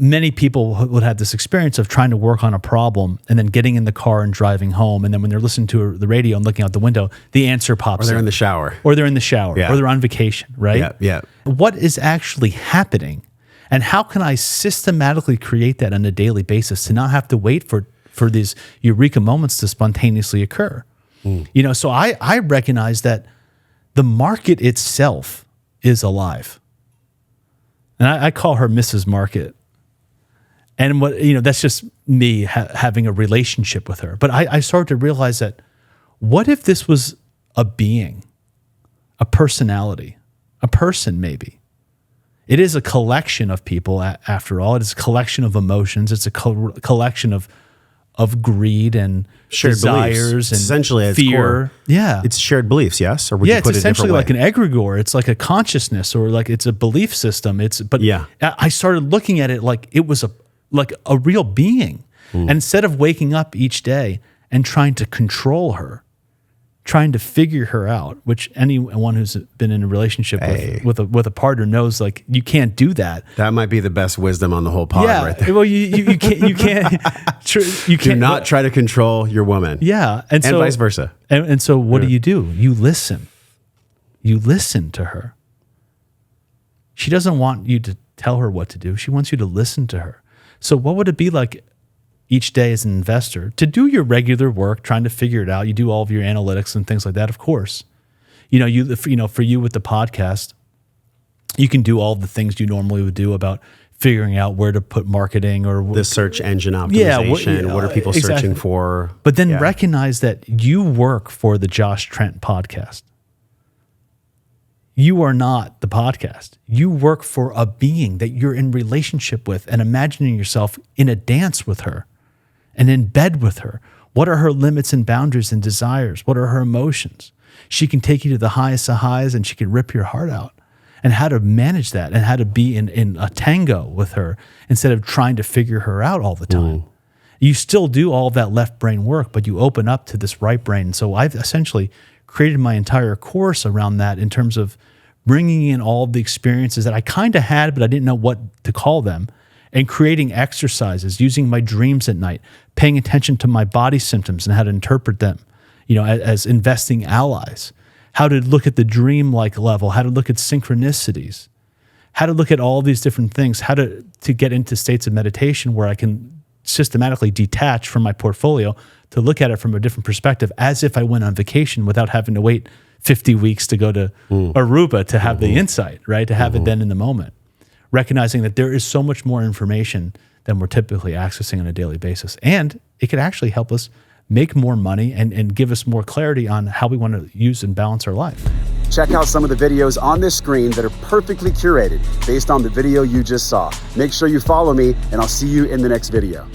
many people would have this experience of trying to work on a problem and then getting in the car and driving home. And then when they're listening to the radio and looking out the window, the answer pops Or they're in. in the shower. Or they're in the shower. Yeah. Or they're on vacation, right? Yeah, yeah. What is actually happening? And how can I systematically create that on a daily basis to not have to wait for these eureka moments to spontaneously occur? You know, so I recognize that the market itself is alive. And I call her Mrs. Market. And what, you know, that's just me having a relationship with her. But I started to realize that what if this was a being, a personality, a person maybe? It is a collection of people after all. It is a collection of emotions. It's a collection of greed and Shared desires beliefs. and Essentially, at its fear. core, Yeah. it's shared beliefs, yes? Or would you It's put it a essentially different way? like an egregore. It's like a consciousness, or like it's a belief system. Yeah. I started looking at it like it was a real being. And instead of waking up each day and trying to control her, trying to figure her out, which anyone who's been in a relationship with a partner knows, like, you can't do that. That might be the best wisdom on the whole pod right there. Well, you can't Do not try to control your woman. Yeah. And vice versa. And so what do? You listen. You listen to her. She doesn't want you to tell her what to do. She wants you to listen to her. So what would it be like each day as an investor to do your regular work, trying to figure it out? You do all of your analytics and things like that, of course. You know, for you with the podcast, you can do all the things you normally would do about figuring out where to put marketing or The search engine optimization. What are people searching for? But then recognize that you work for the Josh Trent podcast. You are not the podcast. You work for a being that you're in relationship with, and imagining yourself in a dance with her and in bed with her. What are her limits and boundaries and desires? What are her emotions? She can take you to the highest of highs, and she can rip your heart out. And how to manage that, and how to be in a tango with her instead of trying to figure her out all the time. You still do all of that left brain work, but you open up to this right brain. So I've essentially created my entire course around that, in terms of bringing in all of the experiences that I kind of had, but I didn't know what to call them, and creating exercises, using my dreams at night, paying attention to my body symptoms and how to interpret them, you know, as investing allies, how to look at the dream-like level, how to look at synchronicities, how to look at all these different things, how to get into states of meditation where I can systematically detach from my portfolio to look at it from a different perspective, as if I went on vacation without having to wait 50 weeks to go to Aruba to have the insight, right? To have it then in the moment. Recognizing that there is so much more information than we're typically accessing on a daily basis. And it could actually help us make more money and give us more clarity on how we want to use and balance our life. Check out some of the videos on this screen that are perfectly curated based on the video you just saw. Make sure you follow me, and I'll see you in the next video.